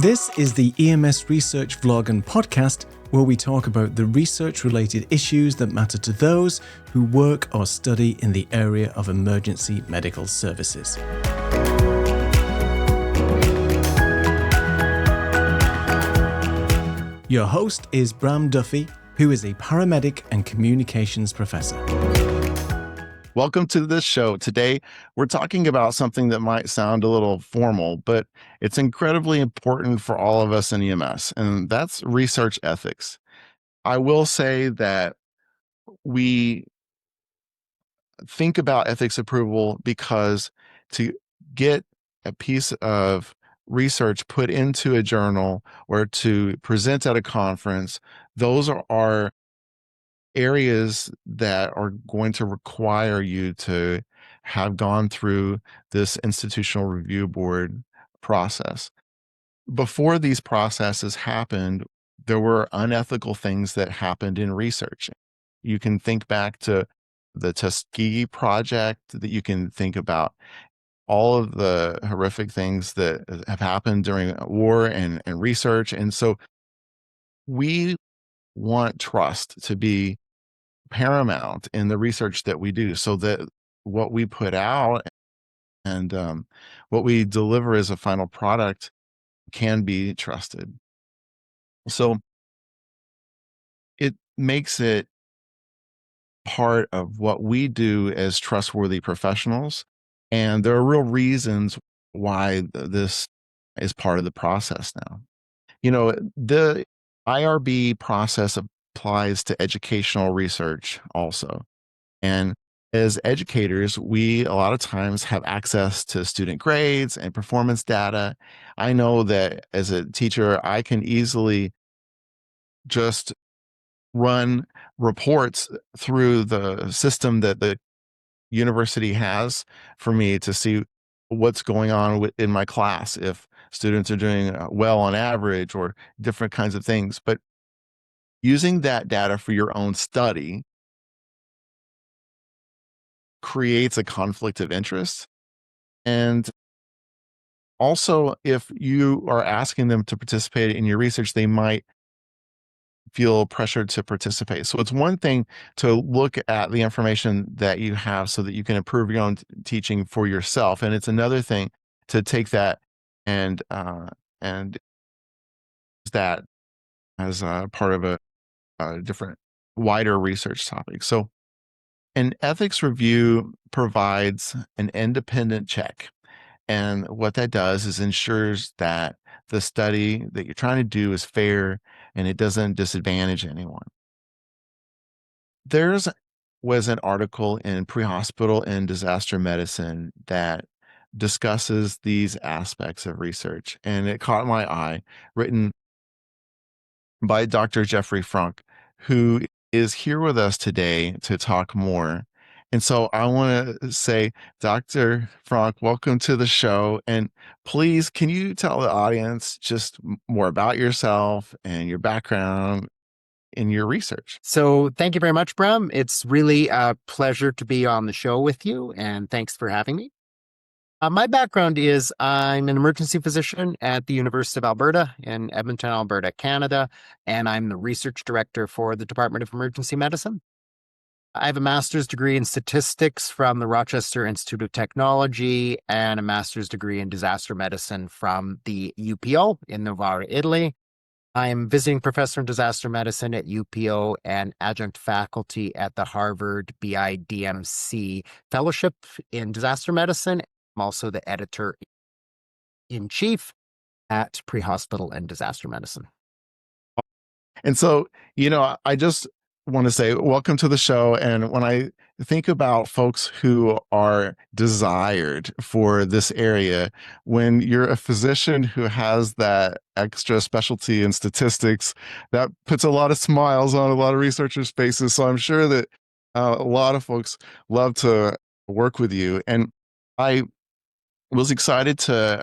This is the EMS Research Vlog and Podcast, where we talk about the research-related issues that matter to those who work or study in the area of emergency medical services. Your host is Bram Duffy, who is a paramedic and communications professor. Welcome to this show. Today, we're talking about something that might sound a little formal, but it's incredibly important for all of us in EMS, and that's research ethics. I will say that we think about ethics approval because to get a piece of research put into a journal or to present at a conference, those are areas that are going to require you to have gone through this institutional review board process. Before these processes happened, there were unethical things that happened in research. You can think back to the Tuskegee Project, that you can think about all of the horrific things that have happened during war and research. And so we want trust to be paramount in the research that we do so that what we put out and what we deliver as a final product can be trusted. So it makes it part of what we do as trustworthy professionals. And there are real reasons why this is part of the process now. You know, the IRB process applies to educational research also. And as educators, we a lot of times have access to student grades and performance data. I know that as a teacher, I can easily just run reports through the system that the university has for me to see what's going on in my class, if students are doing well on average or different kinds of things. But using that data for your own study creates a conflict of interest. And also, if you are asking them to participate in your research, they might feel pressured to participate. So it's one thing to look at the information that you have so that you can improve your own teaching for yourself. And it's another thing to take that and use that as a part of a different, wider research topic. So an ethics review provides an independent check. And what that does is ensures that the study that you're trying to do is fair and it doesn't disadvantage anyone. There's was an article in Pre-Hospital and Disaster Medicine that discusses these aspects of research, and it caught my eye, written by Dr. Jeffrey Franc, who is here with us today to talk more. And so I want to say, Dr. Franc, welcome to the show. And please, can you tell the audience just more about yourself and your background in your research? So thank you very much, Bram. It's really a pleasure to be on the show with you, and thanks for having me. My background is I'm an emergency physician at the University of Alberta in Edmonton, Alberta, Canada, and I'm the research director for the Department of Emergency Medicine. I have a master's degree in statistics from the Rochester Institute of Technology and a master's degree in disaster medicine from the UPO in Novara, Italy. I am visiting professor in disaster medicine at UPO and adjunct faculty at the Harvard BIDMC Fellowship in Disaster Medicine. I'm also the editor-in-chief at Pre-Hospital and Disaster Medicine. And so, I just want to say welcome to the show. And when I think about folks who are desired for this area, when you're a physician who has that extra specialty in statistics, that puts a lot of smiles on a lot of researchers' faces. So I'm sure that a lot of folks love to work with you. And I was excited to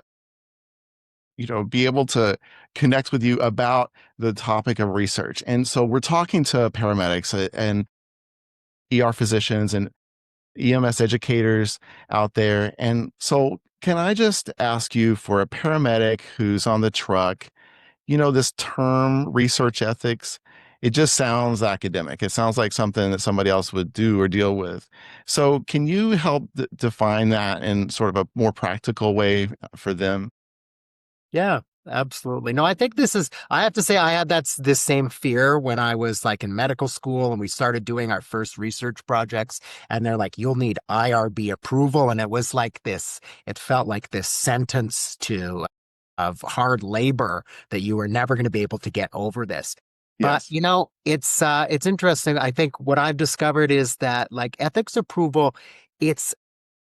be able to connect with you about the topic of research. And so we're talking to paramedics and ER physicians and EMS educators out there. And so, can I just ask you, for a paramedic who's on the truck, this term research ethics, it just sounds academic. It sounds like something that somebody else would do or deal with. So, can you help define that in sort of a more practical way for them? Yeah, absolutely. No, I think I have to say, I had this same fear when I was like in medical school and we started doing our first research projects. And they're like, you'll need IRB approval. And it felt like this sentence of hard labor that you were never going to be able to get over this. But Yes. it's interesting. I think what I've discovered is that like ethics approval, it's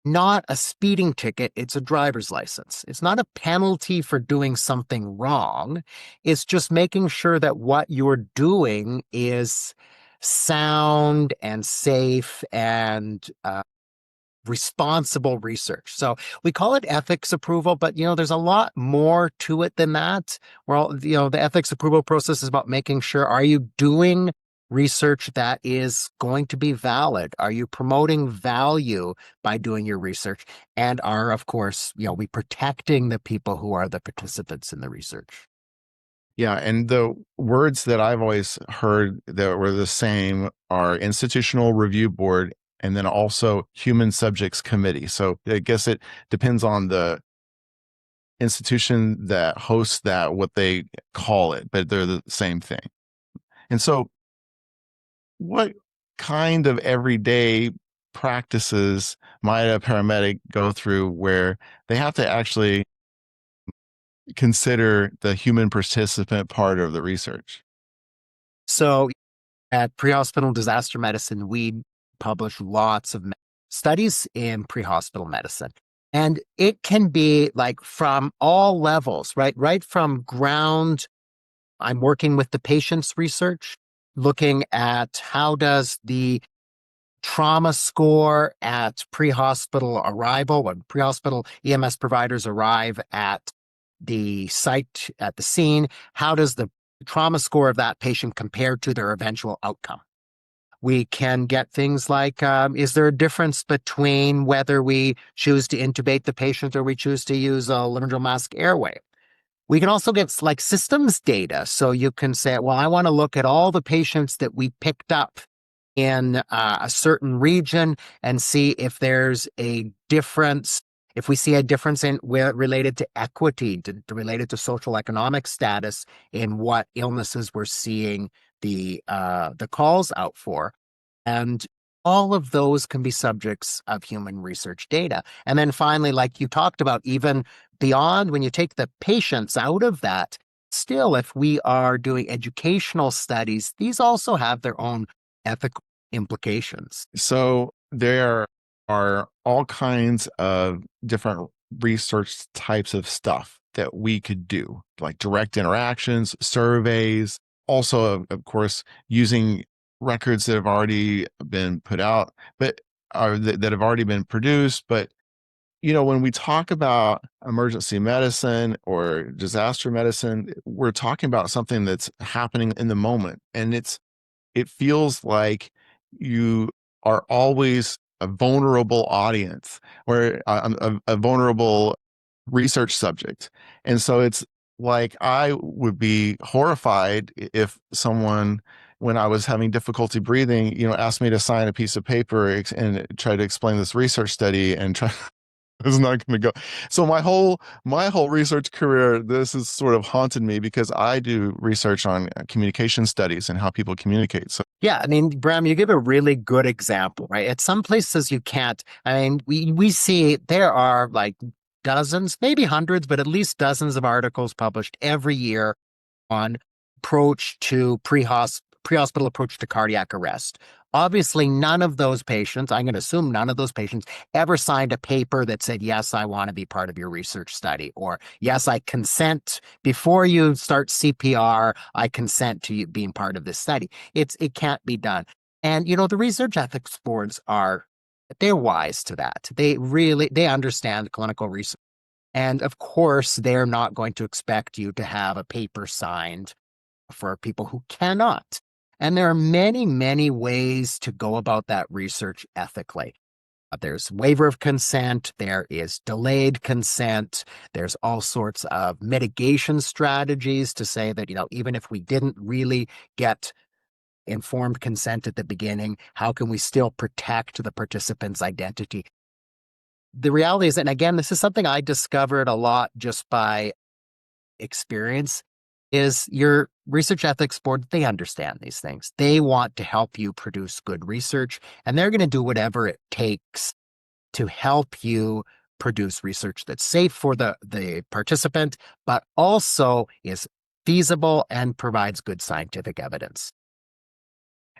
not a speeding ticket, it's a driver's license. It's not a penalty for doing something wrong. It's just making sure that what you're doing is sound and safe and responsible research. So we call it ethics approval, but there's a lot more to it than that. Well, the ethics approval process is about making sure, are you doing research that is going to be valid? Are you promoting value by doing your research? And are, of course, we protecting the people who are the participants in the research? Yeah, and the words that I've always heard that were the same are institutional review board and then also human subjects committee. So I guess it depends on the institution that hosts that, what they call it, but they're the same thing. And so, what kind of everyday practices might a paramedic go through where they have to actually consider the human participant part of the research? So at pre-hospital disaster medicine, we publish lots of studies in pre-hospital medicine. And it can be like from all levels, right? Right from ground, I'm working with the patient's research, looking at how does the trauma score at pre-hospital arrival, when pre-hospital EMS providers arrive at the site, at the scene, how does the trauma score of that patient compare to their eventual outcome? We can get things like, is there a difference between whether we choose to intubate the patient or we choose to use a laryngeal mask airway? We can also get like systems data. So you can say, well, I want to look at all the patients that we picked up in a certain region and see if there's a difference. If we see a difference in related to equity, related to social economic status in what illnesses we're seeing the calls out for. And all of those can be subjects of human research data. And then finally, like you talked about, even beyond when you take the patients out of that, still, if we are doing educational studies, these also have their own ethical implications. So there are all kinds of different research types of stuff that we could do, like direct interactions, surveys, also, of course, using records that have already been put out, but are that have already been produced. But when we talk about emergency medicine or disaster medicine, we're talking about something that's happening in the moment, and it feels like you are always a vulnerable audience or a vulnerable research subject. And so it's like I would be horrified if someone, when I was having difficulty breathing, asked me to sign a piece of paper and try to explain this research study and try. It's not going to go. So my whole research career, this has sort of haunted me because I do research on communication studies and how people communicate. So Yeah, I mean, Bram, you give a really good example, right? At some places you can't. I mean, we see there are like dozens, maybe hundreds, but at least dozens of articles published every year on approach to pre-hospital approach to cardiac arrest. Obviously, none of those patients, I'm going to assume none of those patients ever signed a paper that said, yes, I want to be part of your research study, or yes, I consent before you start CPR, I consent to you being part of this study. It can't be done. And, the research ethics boards they're wise to that. They understand clinical research. And of course, they're not going to expect you to have a paper signed for people who cannot. And there are many, many ways to go about that research ethically. There's waiver of consent. There is delayed consent. There's all sorts of mitigation strategies to say that, even if we didn't really get informed consent at the beginning, how can we still protect the participant's identity? The reality is, and again, this is something I discovered a lot just by experience, is your research ethics board, they understand these things. They want to help you produce good research, and they're going to do whatever it takes to help you produce research that's safe for the participant, but also is feasible and provides good scientific evidence.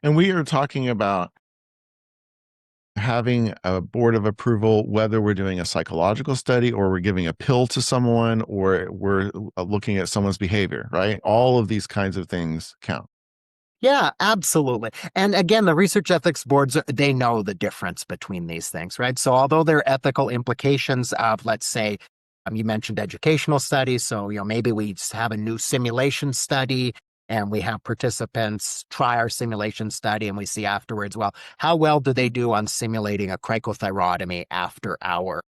And we are talking about having a board of approval, whether we're doing a psychological study or we're giving a pill to someone or we're looking at someone's behavior, right? All of these kinds of things count. Yeah, absolutely. And again, the research ethics boards, they know the difference between these things, right? So although there are ethical implications of, let's say, you mentioned educational studies. So, maybe we just have a new simulation study and we have participants try our simulation study and we see afterwards, well, how well do they do on simulating a cricothyrotomy after our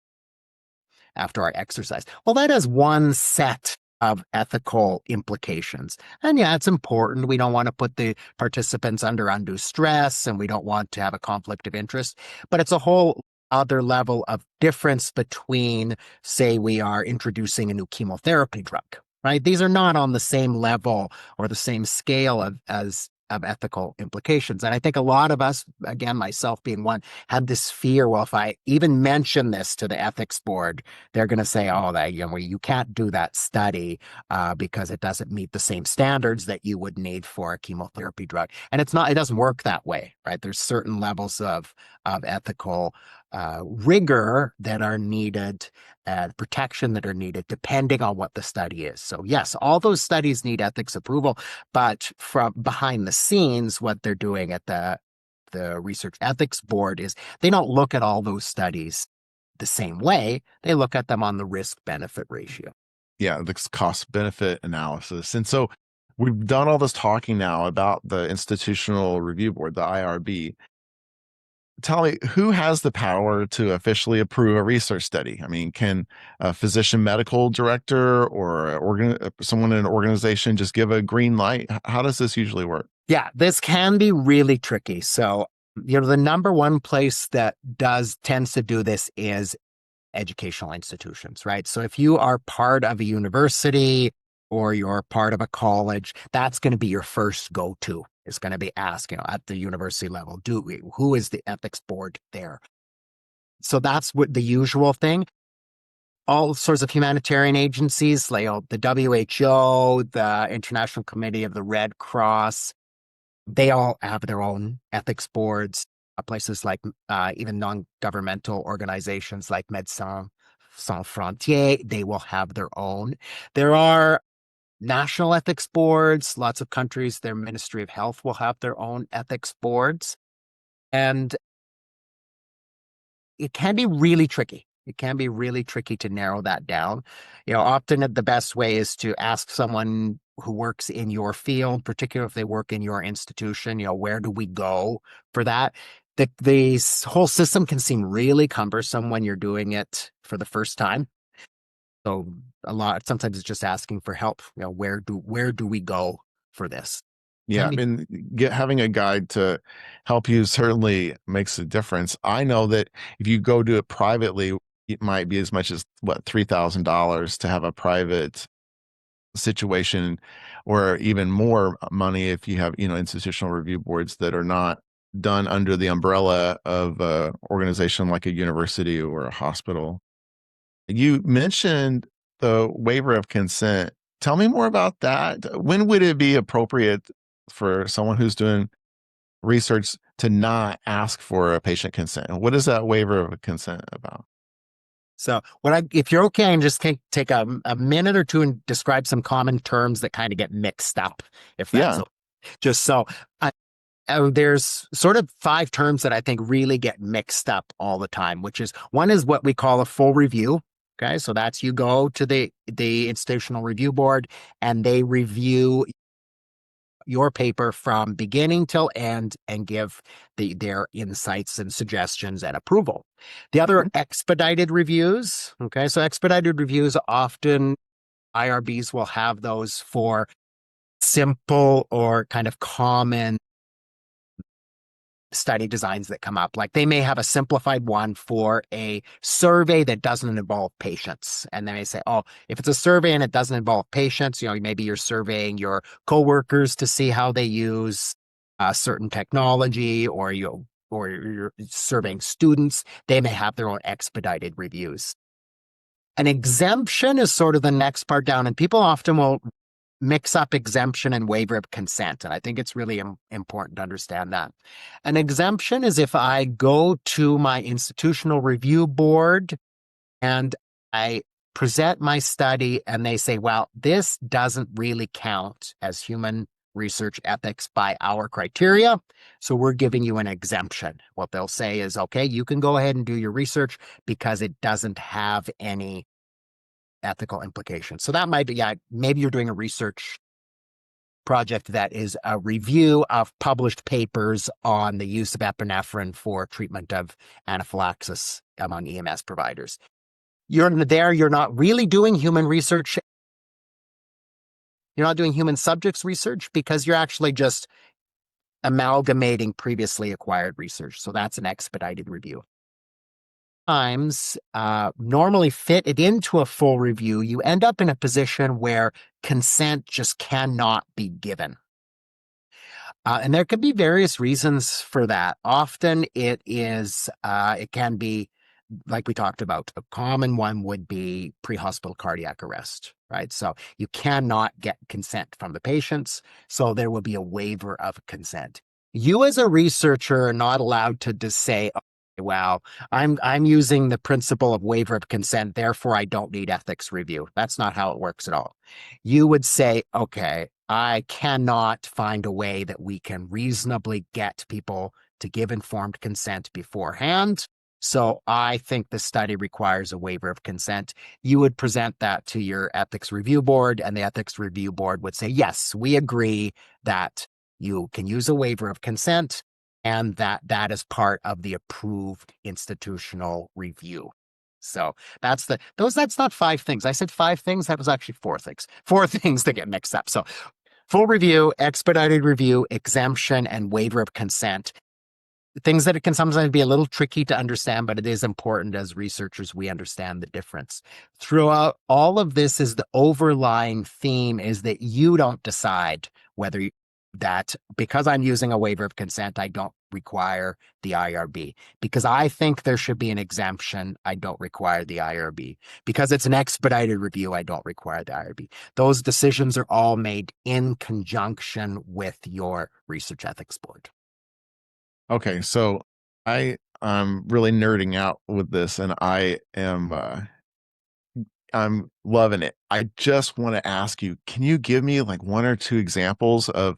exercise? Well, that has one set of ethical implications. And yeah, it's important. We don't want to put the participants under undue stress and we don't want to have a conflict of interest, but it's a whole other level of difference between, say, we are introducing a new chemotherapy drug, right? These are not on the same level or the same scale of ethical implications. And I think a lot of us, again, myself being one, had this fear, well, if I even mention this to the ethics board, they're going to say, oh, that, you can't do that study because it doesn't meet the same standards that you would need for a chemotherapy drug. And it doesn't work that way, right? There's certain levels of ethical rigor that are needed, protection that are needed, depending on what the study is. So yes, all those studies need ethics approval, but from behind the scenes, what they're doing at the research ethics board is they don't look at all those studies the same way. They look at them on the risk-benefit ratio. Yeah, the cost-benefit analysis. And so we've done all this talking now about the Institutional Review Board, the IRB. Tell me, who has the power to officially approve a research study? I mean, can a physician medical director or someone in an organization just give a green light? How does this usually work? Yeah, this can be really tricky. So, the number one place that tends to do this is educational institutions, right? So if you are part of a university or you're part of a college, that's going to be your first go-to. It's going to be asked, at the university level, who is the ethics board there? So that's what the usual thing. All sorts of humanitarian agencies, like the WHO, the International Committee of the Red Cross, they all have their own ethics boards. Places like even non-governmental organizations like Médecins Sans Frontières, they will have their own. There are national ethics boards. Lots of countries, their Ministry of Health will have their own ethics boards. And it can be really tricky. It can be really tricky to narrow that down. Often the best way is to ask someone who works in your field, particularly if they work in your institution, where do we go for that? The whole system can seem really cumbersome when you're doing it for the first time. So sometimes it's just asking for help. Where do we go for this? Yeah, having a guide to help you certainly makes a difference. I know that if you go do it privately, it might be as much as $3,000 to have a private situation, or even more money if you have, institutional review boards that are not done under the umbrella of a organization like a university or a hospital. You mentioned the waiver of consent. Tell me more about that. When would it be appropriate for someone who's doing research to not ask for a patient consent? What is that waiver of consent about? So if you're okay, and just take a minute or two and describe some common terms that kind of get mixed up, if that's okay. Just so there's sort of 5 terms that I think really get mixed up all the time, which is, one is what we call a full review. Okay, so that's you go to the institutional review board and they review your paper from beginning till end and give their insights and suggestions and approval. The other expedited reviews. Okay, so expedited reviews often IRBs will have those for simple or kind of common study designs that come up. Like they may have a simplified one for a survey that doesn't involve patients. And they may say, oh, if it's a survey and it doesn't involve patients, maybe you're surveying your coworkers to see how they use certain technology, or you're surveying students, they may have their own expedited reviews. An exemption is sort of the next part down, and people often will mix up exemption and waiver of consent. And I think it's really important to understand that. An exemption is if I go to my institutional review board and I present my study and they say, well, this doesn't really count as human research ethics by our criteria, so we're giving you an exemption. What they'll say is, okay, you can go ahead and do your research because it doesn't have any ethical implications. So that might be, maybe you're doing a research project that is a review of published papers on the use of epinephrine for treatment of anaphylaxis among EMS providers. You're not really doing human research. You're not doing human subjects research because you're actually just amalgamating previously acquired research. So that's an expedited review. Times normally fit it into a full review, you end up in a position where consent just cannot be given. And there could be various reasons for that. Often it can be, like we talked about, a common one would be pre-hospital cardiac arrest, right? So you cannot get consent from the patients, so there will be a waiver of consent. You as a researcher are not allowed to just say, well, I'm using the principle of waiver of consent, therefore I don't need ethics review. That's not how it works at all. You would say, okay, I cannot find a way that we can reasonably get people to give informed consent beforehand, so I think the study requires a waiver of consent. You would present that to your ethics review board, and the ethics review board would say, yes, we agree that you can use a waiver of consent, and that is part of the approved institutional review. So that's not 5 things. I said 5 things. That was actually 4 things. 4 things that get mixed up. So full review, expedited review, exemption, and waiver of consent. Things that it can sometimes be a little tricky to understand, but it is important as researchers we understand the difference. Throughout all of this is the overlying theme is that you don't decide whether that because I'm using a waiver of consent, I don't require the IRB. Because I think there should be an exemption, I don't require the IRB. Because it's an expedited review, I don't require the IRB. Those decisions are all made in conjunction with your research ethics board. Okay, so I'm really nerding out with this, and I'm loving it. I just want to ask you, can you give me like 1 or 2 examples of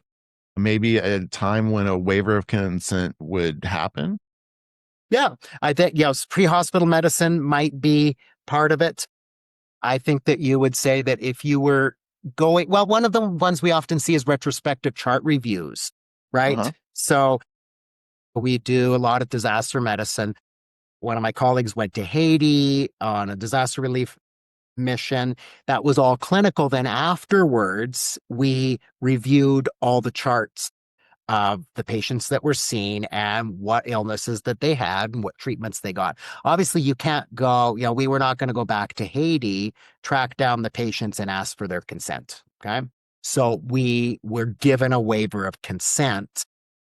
maybe a time when a waiver of consent would happen? Yeah, I think, pre-hospital medicine might be part of it. I think that you would say that if you were one of the ones we often see is retrospective chart reviews, right? Uh-huh. So we do a lot of disaster medicine. One of my colleagues went to Haiti on a disaster relief mission that was all clinical. Then afterwards, we reviewed all the charts of the patients that were seen and what illnesses that they had and what treatments they got. Obviously, you can't go, we were not going to go back to Haiti, track down the patients and ask for their consent. Okay. So we were given a waiver of consent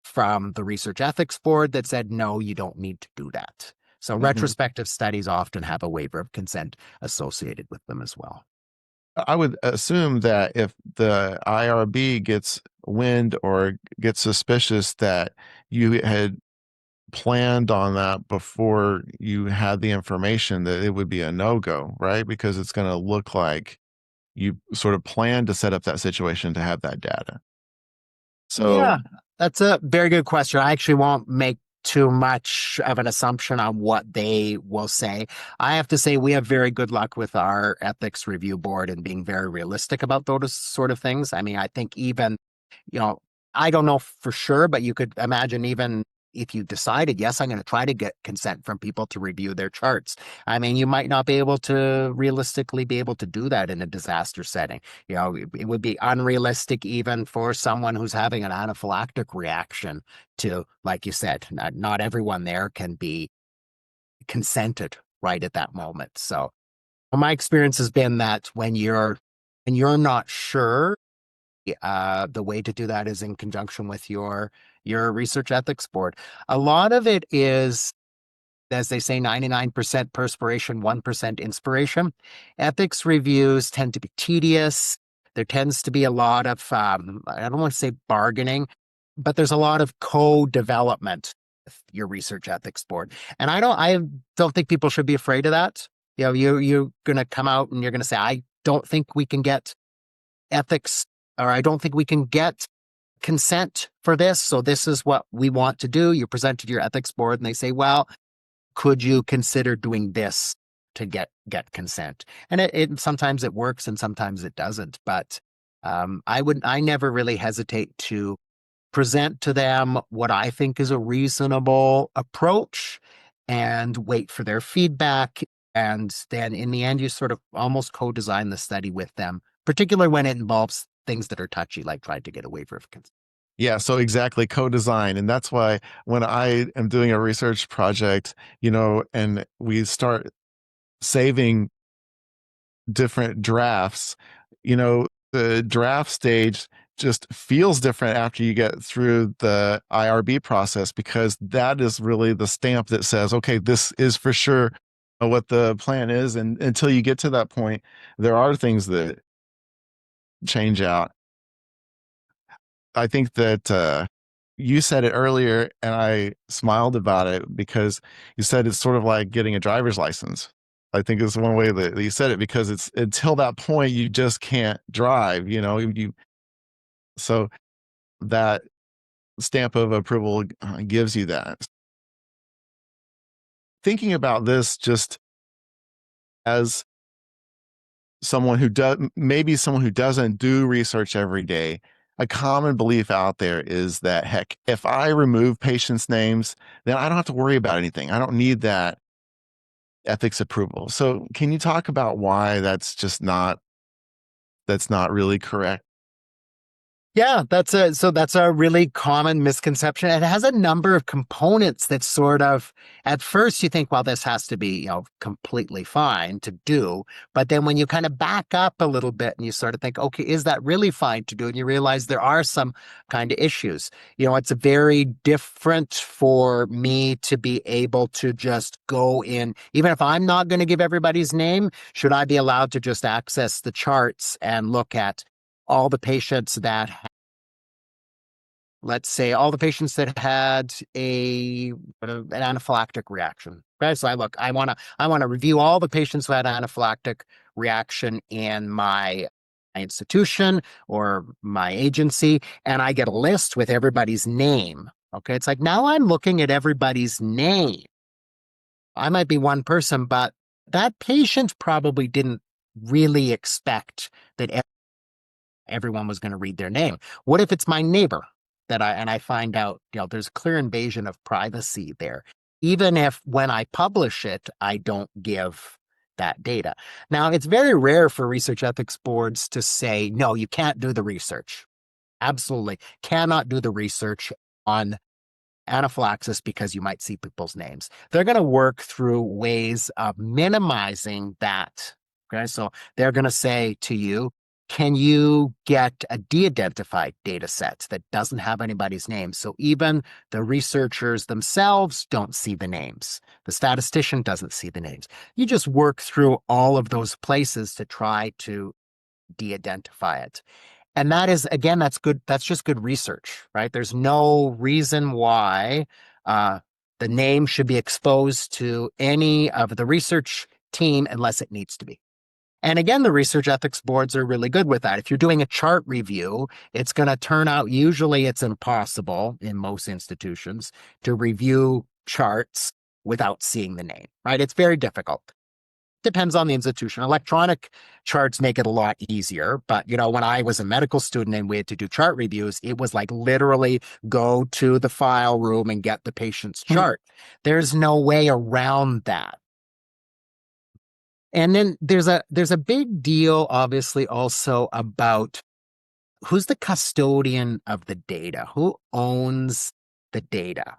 from the research ethics board that said, no, you don't need to do that. So retrospective studies often have a waiver of consent associated with them as well. I would assume that if the IRB gets wind or gets suspicious that you had planned on that before you had the information, that it would be a no-go, right? Because it's going to look like you sort of planned to set up that situation to have that data. So yeah, that's a very good question. I actually won't make too much of an assumption on what they will say. I have to say we have very good luck with our ethics review board and being very realistic about those sort of things. I mean, I think even You know, I don't know for sure, but you could imagine even if you decided, yes, I'm going to try to get consent from people to review their charts. I mean, you might not be able to realistically be able to do that in a disaster setting. You know, it would be unrealistic even for someone who's having an anaphylactic reaction to, like you said, not everyone there can be consented right at that moment. So my experience has been that when you're not sure, the way to do that is in conjunction with your research ethics board. A lot of it is, as they say, 99% perspiration, 1% inspiration. Ethics reviews tend to be tedious. There tends to be a lot of, I don't want to say bargaining, but there's a lot of co-development with your research ethics board. And I don't think people should be afraid of that. You know, you're going to come out and you're going to say, I don't think we can get ethics, or I don't think we can get consent for this. So this is what we want to do. You present to your ethics board and they say, well, could you consider doing this to get consent? And it sometimes it works and sometimes it doesn't. But I never really hesitate to present to them what I think is a reasonable approach and wait for their feedback. And then in the end, you sort of almost co-design the study with them, particularly when it involves things that are touchy, like trying to get a waiver of consent. Yeah, so exactly, co-design. And that's why when I am doing a research project, and we start saving different drafts, the draft stage just feels different after you get through the IRB process, because that is really the stamp that says, okay, this is for sure what the plan is. And until you get to that point, there are things that change out. I think that you said it earlier and I smiled about it, because you said it's sort of like getting a driver's license. I think it's one way that you said it, because it's until that point you just can't drive, so that stamp of approval gives you that. Thinking about this just as someone who doesn't do research every day, a common belief out there is that, heck, if I remove patients' names, then I don't have to worry about anything. I don't need that ethics approval. So can you talk about why that's not really correct? Yeah, that's a really common misconception. It has a number of components that sort of, at first you think, well, this has to be, completely fine to do. But then when you kind of back up a little bit and you sort of think, okay, is that really fine to do? And you realize there are some kind of issues. It's very different for me to be able to just go in, even if I'm not going to give everybody's name, should I be allowed to just access the charts and look at all the patients that, let's say, all the patients that had an anaphylactic reaction. Okay, so I want to review all the patients who had anaphylactic reaction in my institution or my agency, and I get a list with everybody's name. Okay, it's like now I'm looking at everybody's name. I might be one person, but that patient probably didn't really expect that everyone was going to read their name. What if it's my neighbor I find out, there's clear invasion of privacy there, even if when I publish it, I don't give that data. Now, it's very rare for research ethics boards to say, no, you can't do the research. Absolutely cannot do the research on anaphylaxis because you might see people's names. They're going to work through ways of minimizing that. Okay, so they're going to say to you, can you get a de-identified data set that doesn't have anybody's name? So even the researchers themselves don't see the names. The statistician doesn't see the names. You just work through all of those places to try to de-identify it. And that is, again, that's good. That's just good research, right? There's no reason why the name should be exposed to any of the research team unless it needs to be. And again, the research ethics boards are really good with that. If you're doing a chart review, it's going to turn out, usually it's impossible in most institutions to review charts without seeing the name, right? It's very difficult. depends on the institution. Electronic charts make it a lot easier. But, when I was a medical student and we had to do chart reviews, it was like literally go to the file room and get the patient's chart. There's no way around that. And then there's a big deal, obviously, also about who's the custodian of the data, who owns the data.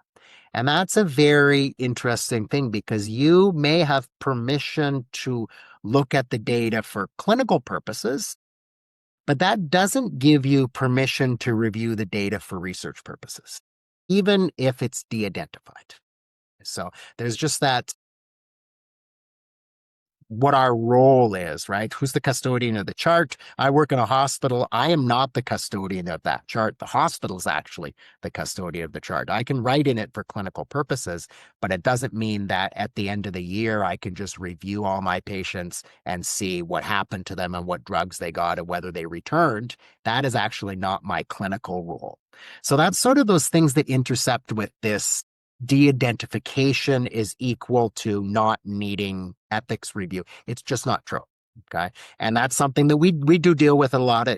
And that's a very interesting thing because you may have permission to look at the data for clinical purposes, but that doesn't give you permission to review the data for research purposes, even if it's de-identified. So there's just that what our role is, right? Who's the custodian of the chart? I work in a hospital. I am not the custodian of that chart. The hospital is actually the custodian of the chart. I can write in it for clinical purposes, but it doesn't mean that at the end of the year, I can just review all my patients and see what happened to them and what drugs they got and whether they returned. That is actually not my clinical role. So that's sort of those things that intercept with this de-identification is equal to not needing ethics review. It's just not true. Okay. And that's something that we do deal with a lot of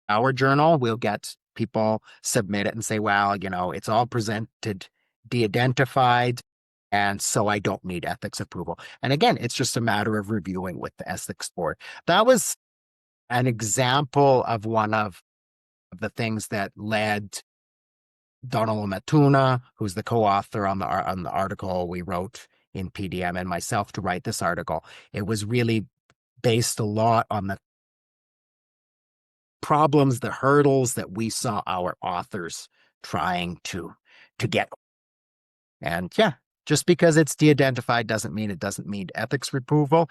our journal. We'll get people submit it and say, well, it's all presented de-identified, and so I don't need ethics approval. And again, it's just a matter of reviewing with the ethics board. That was an example of one of the things that led Donald Matuna, who's the co-author on the article we wrote in PDM, and myself to write this article. It was really based a lot on the problems, the hurdles that we saw our authors trying to get. And yeah, just because it's de-identified doesn't mean it doesn't need ethics approval.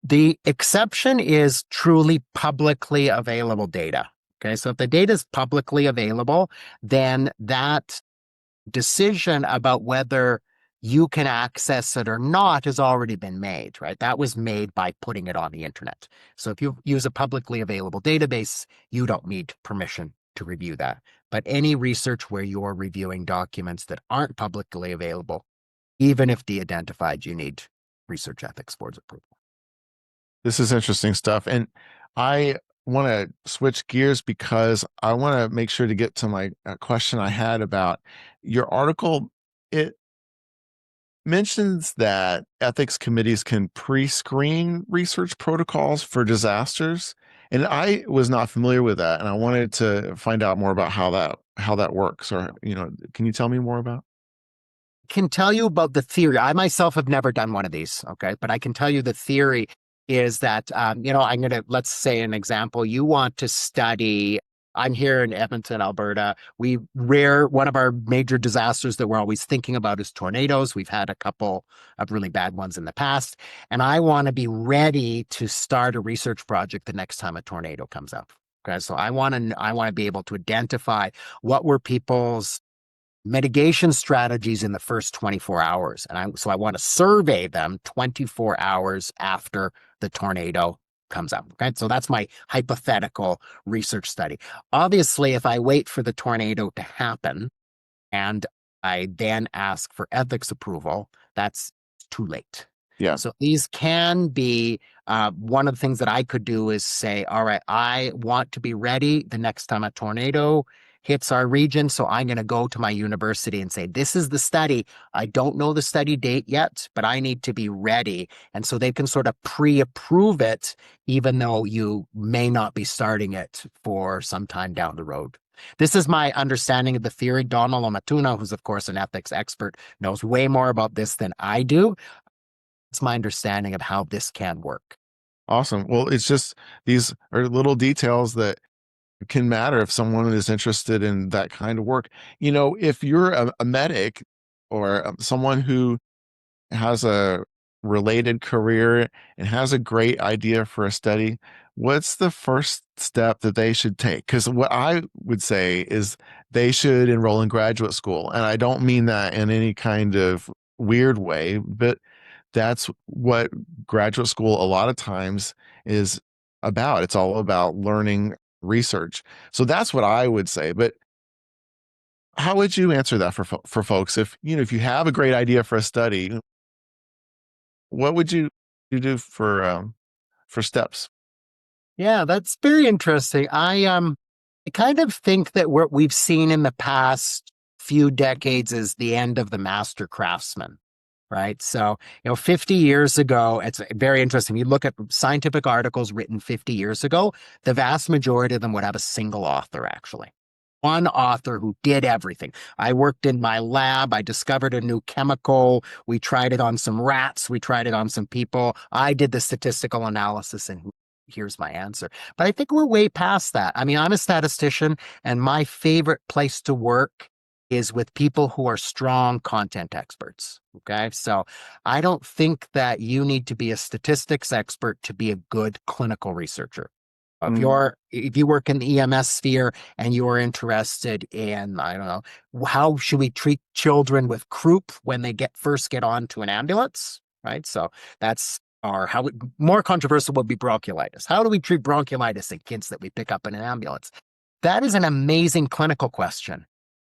The exception is truly publicly available data. Okay, so if the data is publicly available, then that decision about whether you can access it or not has already been made, right? That was made by putting it on the internet. So if you use a publicly available database, you don't need permission to review that. But any research where you're reviewing documents that aren't publicly available, even if de-identified, you need research ethics board's approval. This is interesting stuff. And I want to switch gears because I want to make sure to get to my question I had about your article. It mentions that ethics committees can pre-screen research protocols for disasters. And I was not familiar with that. And I wanted to find out more about how that works. Or, can you tell me more about? Can tell you about the theory. I myself have never done one of these, okay? But I can tell you the theory is that, let's say an example. You want to study, I'm here in Edmonton, Alberta. One of our major disasters that we're always thinking about is tornadoes. We've had a couple of really bad ones in the past. And I want to be ready to start a research project the next time a tornado comes up. Okay, so I want to be able to identify what were people's mitigation strategies in the first 24 hours. And so I want to survey them 24 hours after the tornado comes up. Okay, so that's my hypothetical research study. Obviously, if I wait for the tornado to happen and I then ask for ethics approval, that's too late. Yeah. So these can be one of the things that I could do is say, all right, I want to be ready the next time a tornado hits our region. So I'm going to go to my university and say, this is the study. I don't know the study date yet, but I need to be ready. And so they can sort of pre-approve it, even though you may not be starting it for some time down the road. This is my understanding of the theory. Donald Matuna, who's of course an ethics expert, knows way more about this than I do. It's my understanding of how this can work. Awesome. Well, it's just these are little details that can matter if someone is interested in that kind of work. If you're a medic or someone who has a related career and has a great idea for a study, what's the first step that they should take? Because what I would say is they should enroll in graduate school. And I don't mean that in any kind of weird way, but that's what graduate school a lot of times is about. It's all about learning research. So that's what I would say. But how would you answer that for folks? If you have a great idea for a study, what would you you do for steps? Yeah, that's very interesting. I kind of think that what we've seen in the past few decades is the end of the master craftsman, right? So, 50 years ago, it's very interesting. You look at scientific articles written 50 years ago, the vast majority of them would have a single author, actually. One author who did everything. I worked in my lab. I discovered a new chemical. We tried it on some rats. We tried it on some people. I did the statistical analysis, and here's my answer. But I think we're way past that. I mean, I'm a statistician, and my favorite place to work is with people who are strong content experts. Okay. So I don't think that you need to be a statistics expert to be a good clinical researcher. If you work in the EMS sphere and you're interested in, I don't know, how should we treat children with croup when they first get onto an ambulance, right? So that's more controversial would be bronchiolitis. How do we treat bronchiolitis in kids that we pick up in an ambulance? That is an amazing clinical question.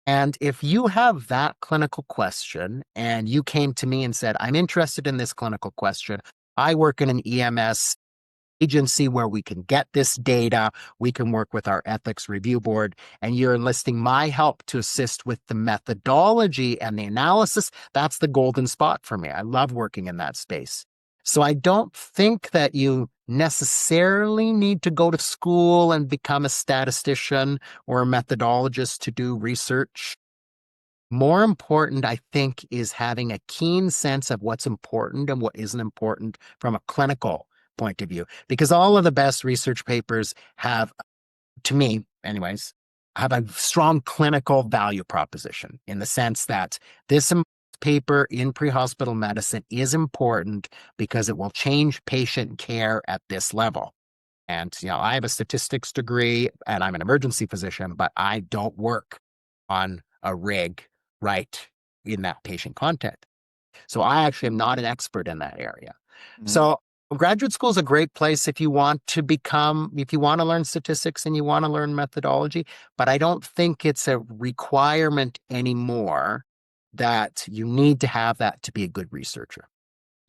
And if you have that clinical question and you came to me and said, I'm interested in this clinical question, I work in an EMS agency where we can get this data, we can work with our ethics review board, and you're enlisting my help to assist with the methodology and the analysis, that's the golden spot for me. I love working in that space. So I don't think that you necessarily need to go to school and become a statistician or a methodologist to do research. More important, I think, is having a keen sense of what's important and what isn't important from a clinical point of view. Because all of the best research papers have, to me, anyways, have a strong clinical value proposition in the sense that this paper in pre-hospital medicine is important because it will change patient care at this level. And, I have a statistics degree and I'm an emergency physician, but I don't work on a rig right in that patient content. So I actually am not an expert in that area. So graduate school is a great place if you want to learn statistics and you want to learn methodology, but I don't think it's a requirement anymore that you need to have that to be a good researcher.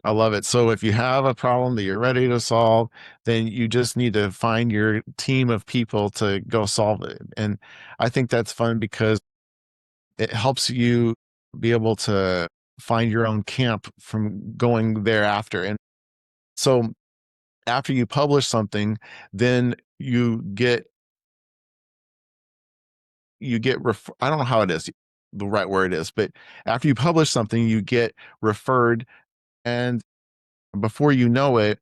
I love it. So if you have a problem that you're ready to solve, then you just need to find your team of people to go solve it. And I think that's fun because it helps you be able to find your own camp from going thereafter. And so after you publish something, then I don't know how it is, the right word is, but after you publish something, you get referred, and before you know it,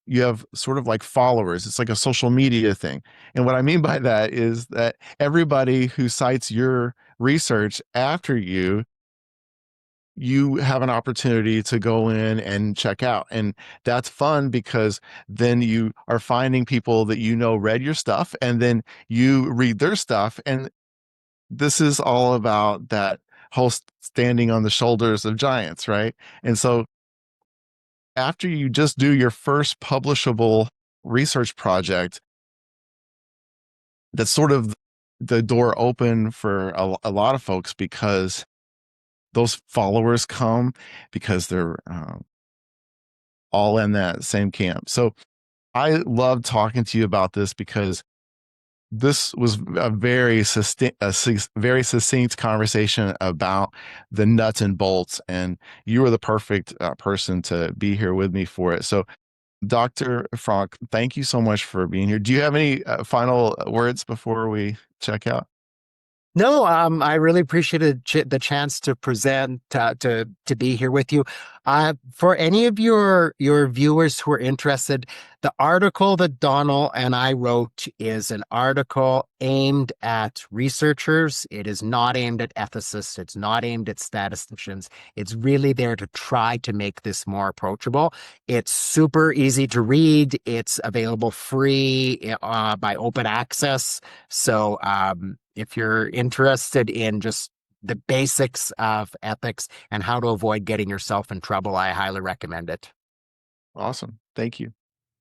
you have sort of like followers. It's like a social media thing. And what I mean by that is that everybody who cites your research after you have an opportunity to go in and check out. And that's fun because then you are finding people that read your stuff, and then you read their stuff. And this is all about that whole standing on the shoulders of giants, right? And so after you just do your first publishable research project, that's sort of the door open for a lot of folks because those followers come because they're all in that same camp. So I love talking to you about this because this was a very succinct conversation about the nuts and bolts, and you were the perfect person to be here with me for it. So, Dr. Franc, thank you so much for being here. Do you have any final words before we check out? No, I really appreciated the chance to present, to be here with you. For any of your viewers who are interested, the article that Donald and I wrote is an article aimed at researchers. It is not aimed at ethicists. It's not aimed at statisticians. It's really there to try to make this more approachable. It's super easy to read. It's available free by open access. So, if you're interested in just the basics of ethics and how to avoid getting yourself in trouble, I highly recommend it. Awesome. Thank you.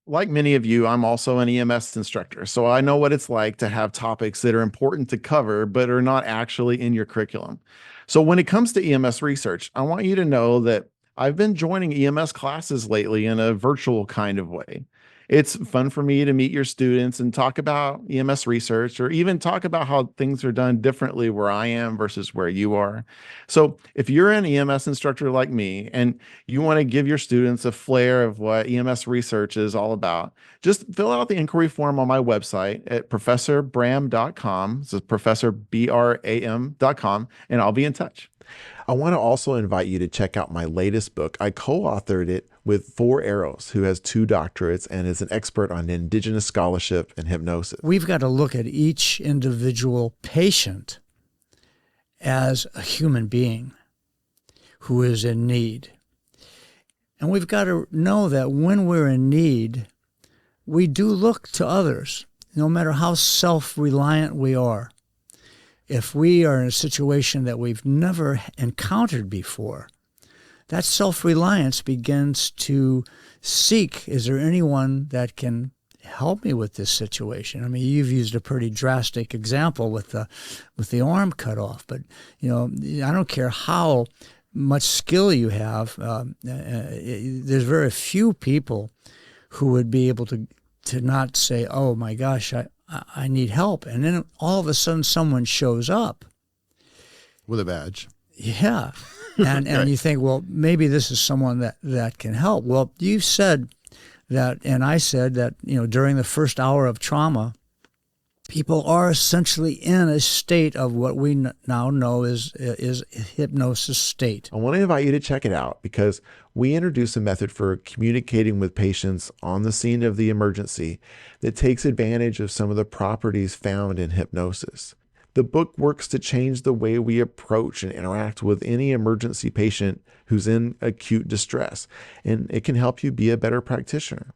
Like many of you, I'm also an EMS instructor, so I know what it's like to have topics that are important to cover but are not actually in your curriculum. So when it comes to EMS research, I want you to know that I've been joining EMS classes lately in a virtual kind of way. It's fun for me to meet your students and talk about EMS research or even talk about how things are done differently where I am versus where you are. So, if you're an EMS instructor like me and you want to give your students a flair of what EMS research is all about, just fill out the inquiry form on my website at professorbram.com. This is professorbram.com, and I'll be in touch. I want to also invite you to check out my latest book. I co-authored it with 4 Arrows, who has 2 doctorates and is an expert on indigenous scholarship and hypnosis. We've got to look at each individual patient as a human being who is in need. And we've got to know that when we're in need, we do look to others, no matter how self-reliant we are. If we are in a situation that we've never encountered before, that self-reliance begins to seek, is there anyone that can help me with this situation? I mean, you've used a pretty drastic example with the arm cut off, but I don't care how much skill you have. There's very few people who would be able to not say, "Oh my gosh, I need help," and then all of a sudden someone shows up with a badge. Yeah, and Right. you think, well, maybe this is someone that can help. Well, you said that, and I said that during the first hour of trauma, people are essentially in a state of what we now know is hypnosis state. I want to invite you to check it out because we introduce a method for communicating with patients on the scene of the emergency that takes advantage of some of the properties found in hypnosis. The book works to change the way we approach and interact with any emergency patient who's in acute distress, and it can help you be a better practitioner.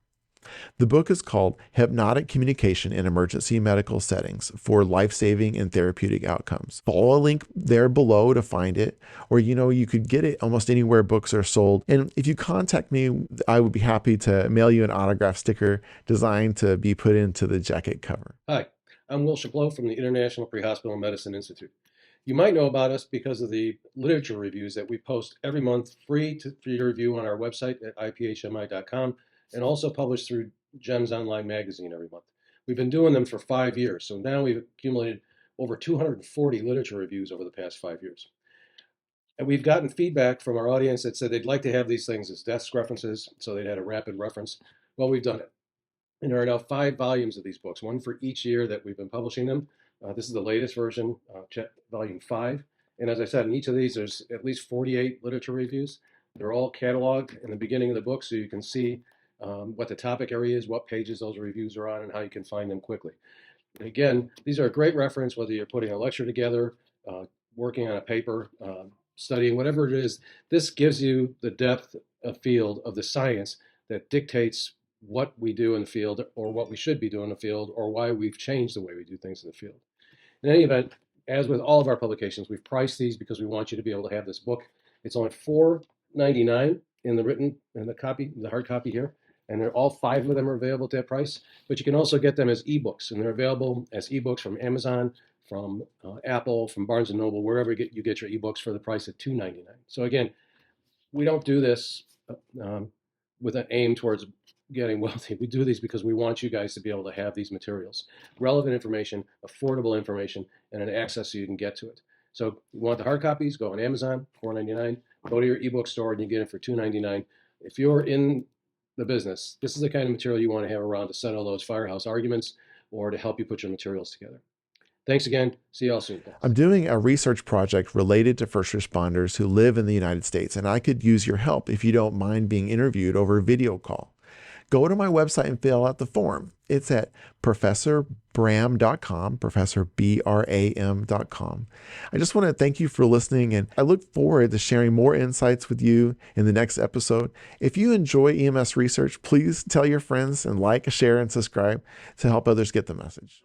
The book is called Hypnotic Communication in Emergency Medical Settings for Life-Saving and Therapeutic Outcomes. Follow a link there below to find it, or you could get it almost anywhere books are sold. And if you contact me, I would be happy to mail you an autograph sticker designed to be put into the jacket cover. Hi, I'm Will Chaplot from the International Pre-Hospital Medicine Institute. You might know about us because of the literature reviews that we post every month free for you to review on our website at iphmi.com and also published through GEMS Online magazine every month. We've been doing them for 5 years, so now we've accumulated over 240 literature reviews over the past 5 years. And we've gotten feedback from our audience that said they'd like to have these things as desk references, so they'd had a rapid reference. Well, we've done it. And there are now 5 volumes of these books, one for each year that we've been publishing them. This is the latest version, volume 5. And as I said, in each of these, there's at least 48 literature reviews. They're all cataloged in the beginning of the book, so you can see what the topic area is, what pages those reviews are on, and how you can find them quickly. And again, these are a great reference, whether you're putting a lecture together, working on a paper, studying, whatever it is. This gives you the depth of field of the science that dictates what we do in the field, or what we should be doing in the field, or why we've changed the way we do things in the field. In any event, as with all of our publications, we've priced these because we want you to be able to have this book. It's only $4.99 in the hard copy here, and all 5 of them are available at that price. But you can also get them as ebooks, and they're available as ebooks from Amazon, from Apple, from Barnes & Noble, wherever you get your ebooks for the price of $2.99. So again, we don't do this with an aim towards getting wealthy. We do these because we want you guys to be able to have these materials, relevant information, affordable information, and an access so you can get to it. So you want the hard copies, go on Amazon, $4.99. Go to your ebook store and you get it for $2.99. If you're in the business, this is the kind of material you want to have around to settle those firehouse arguments or to help you put your materials together. Thanks again. See you all soon. I'm doing a research project related to first responders who live in the United States, and I could use your help if you don't mind being interviewed over a video call. Go to my website and fill out the form. It's at professorbram.com, professorbram.com. I just want to thank you for listening, and I look forward to sharing more insights with you in the next episode. If you enjoy EMS research, please tell your friends and like, share, and subscribe to help others get the message.